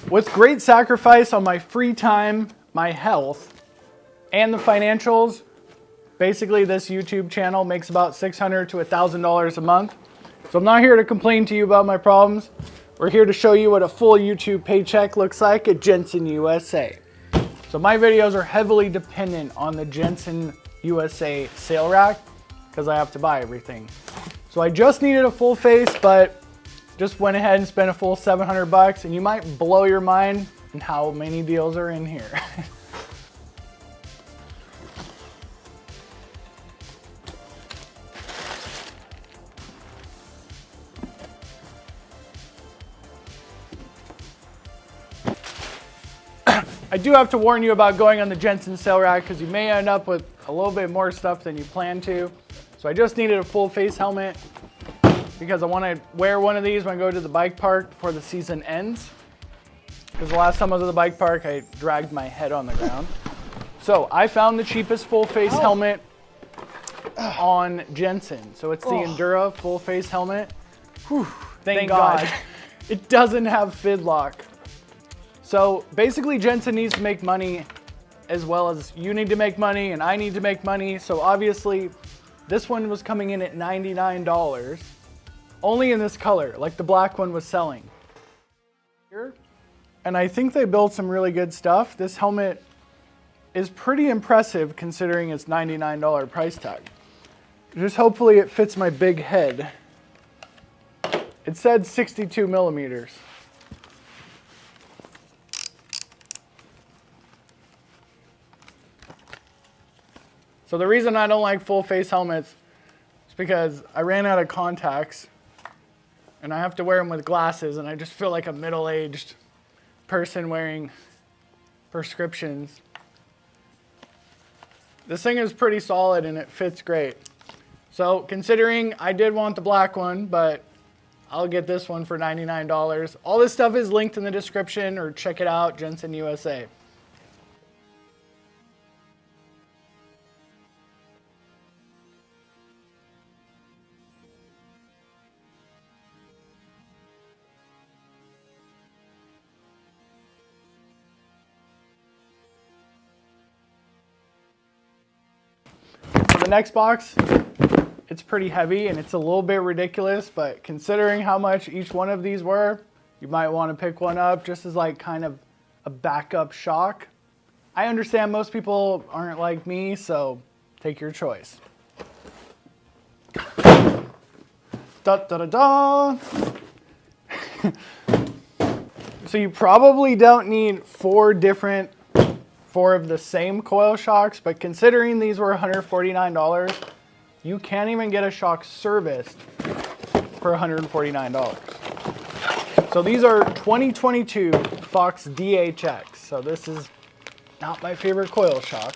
With great sacrifice on my free time, my health, and the financials, basically this YouTube channel makes about $600 to $1,000 a month. So I'm not here to complain to you about my problems. We're here to show you what a full YouTube paycheck looks like at Jenson USA. So my videos are heavily dependent on the Jenson USA sale rack because I have to buy everything. So I just needed a full face, but just went ahead and spent a full $700, and you might blow your mind in how many deals are in here. I do have to warn you about going on the Jenson sale rack because you may end up with a little bit more stuff than you plan to. So I just needed a full face helmet because I want to wear one of these when I go to the bike park before the season ends. Because the last time I was at the bike park, I dragged my head on the ground. So I found the cheapest full face helmet on Jenson. So it's the Endura full face helmet. Whew, thank God. It doesn't have fid lock. So basically Jenson needs to make money as well as you need to make money and I need to make money. So obviously this one was coming in at $99, only in this color, like the black one was selling. And I think they built some really good stuff. This helmet is pretty impressive considering its $99 price tag. Just hopefully it fits my big head. It said 62 millimeters. So the reason I don't like full face helmets is because I ran out of contacts and I have to wear them with glasses, and I just feel like a middle-aged person wearing prescriptions. This thing is pretty solid and it fits great. So considering I did want the black one, but I'll get this one for $99. All this stuff is linked in the description, or check it out, Jenson USA. The next box, it's pretty heavy and it's a little bit ridiculous, but considering how much each one of these were, you might want to pick one up just as like kind of a backup shock. I understand most people aren't like me, so take your choice. Da da da da. So you probably don't need four of the same coil shocks, but considering these were $149, you can't even get a shock serviced for $149. So these are 2022 Fox DHX. So this is not my favorite coil shock.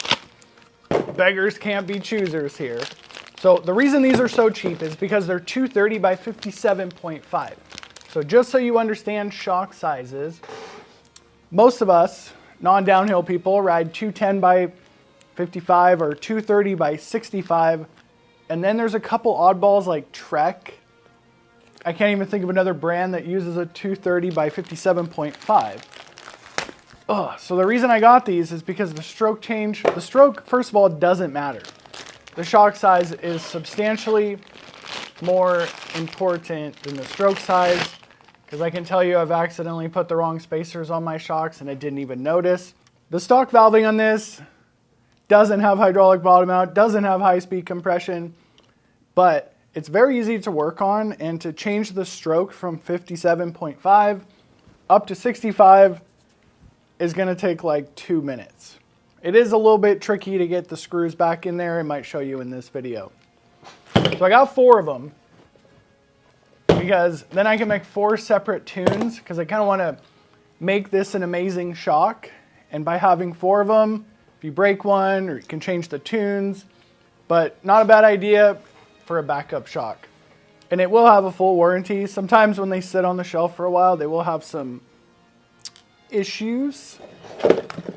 Beggars can't be choosers here. So the reason these are so cheap is because they're 230 by 57.5. So just so you understand shock sizes, most of us non-downhill people ride 210 by 55 or 230 by 65. And then there's a couple oddballs like Trek. I can't even think of another brand that uses a 230 by 57.5. So the reason I got these is because the stroke, first of all, doesn't matter. The shock size is substantially more important than the stroke size. Because I can tell you I've accidentally put the wrong spacers on my shocks and I didn't even notice. The stock valving on this doesn't have hydraulic bottom out, doesn't have high-speed compression, but it's very easy to work on, and to change the stroke from 57.5 up to 65 is going to take like 2 minutes. It is a little bit tricky to get the screws back in there. I might show you in this video. So I got 4 of them, because then I can make 4 separate tunes, because I kind of want to make this an amazing shock. And by having 4 of them, if you break one, or you can change the tunes, but not a bad idea for a backup shock. And it will have a full warranty. Sometimes when they sit on the shelf for a while, they will have some issues.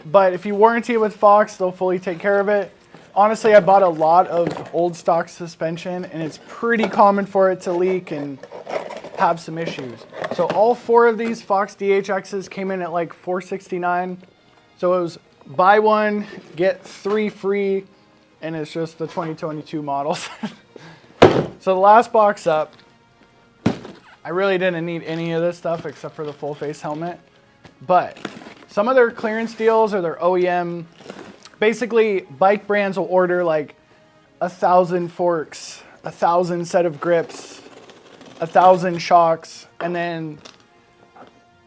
But if you warranty it with Fox, they'll fully take care of it. Honestly, I bought a lot of old stock suspension, and it's pretty common for it to leak and have some issues. So all 4 of these Fox DHXs came in at like $469. So it was buy 1, get 3 free, and it's just the 2022 models. So the last box up, I really didn't need any of this stuff except for the full face helmet. But some of their clearance deals or their OEM, basically bike brands will order like 1,000 forks, 1,000 set of grips, 1,000 shocks, and then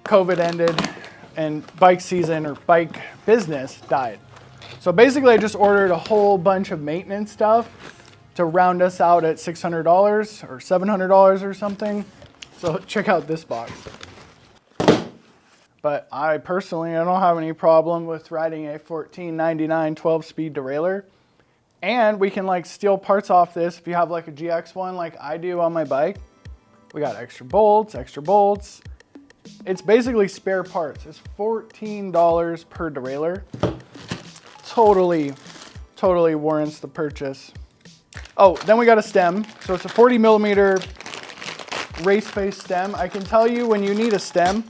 COVID ended and bike season or bike business died. So basically I just ordered a whole bunch of maintenance stuff to round us out at $600 or $700 or something. So check out this box. But I personally don't have any problem with riding a 1499 12-speed derailleur. And we can like steal parts off this if you have like a GX one like I do on my bike. We got extra bolts. It's basically spare parts. It's $14 per derailleur. Totally warrants the purchase. Oh, then we got a stem. So it's a 40 millimeter race face stem. I can tell you when you need a stem,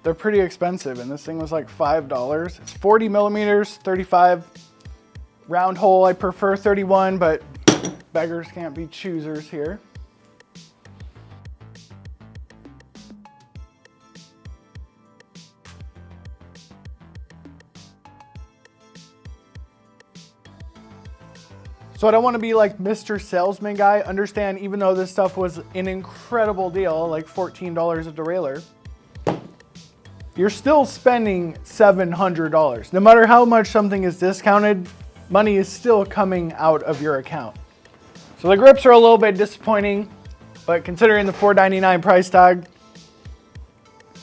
they're pretty expensive, and this thing was like $5. It's 40 millimeters, 35 round hole. I prefer 31, but beggars can't be choosers here. So I don't want to be like Mr. Salesman guy. Understand, even though this stuff was an incredible deal, like $14 a derailleur, you're still spending $700. No matter how much something is discounted, money is still coming out of your account. So the grips are a little bit disappointing, but considering the $499 price tag,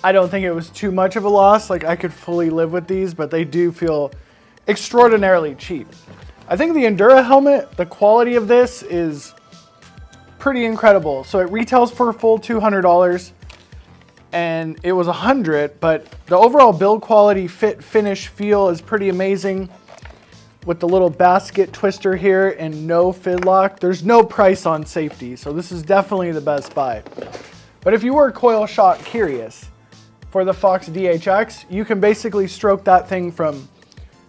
I don't think it was too much of a loss. Like I could fully live with these, but they do feel extraordinarily cheap. I think the Endura helmet, the quality of this is pretty incredible. So it retails for a full $200 and it was $100, but the overall build quality, fit, finish, feel is pretty amazing with the little basket twister here and no fid lock. There's no price on safety, so this is definitely the best buy. But if you were coil shock curious for the Fox DHX, you can basically stroke that thing from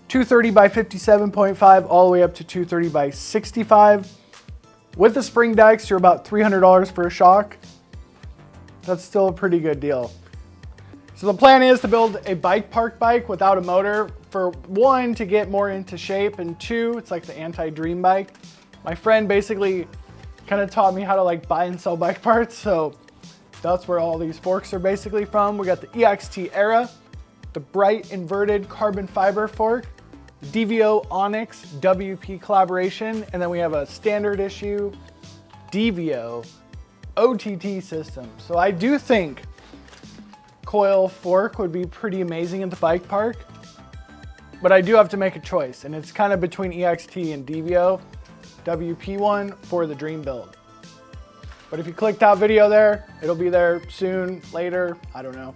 230 by 57.5 all the way up to 230 by 65. With the spring dikes, you're about $300 for a shock. That's still a pretty good deal. So the plan is to build a bike park bike without a motor. For 1, to get more into shape, and 2, it's like the anti-dream bike. My friend basically kind of taught me how to like buy and sell bike parts, so that's where all these forks are basically from. We got the EXT Era, the bright inverted carbon fiber fork, DVO Onyx WP collaboration, and then we have a standard issue DVO OTT system. So I do think coil fork would be pretty amazing at the bike park, but I do have to make a choice, and it's kind of between EXT and DVO WP one for the dream build. But if you click that video there, it'll be there soon, later, I don't know.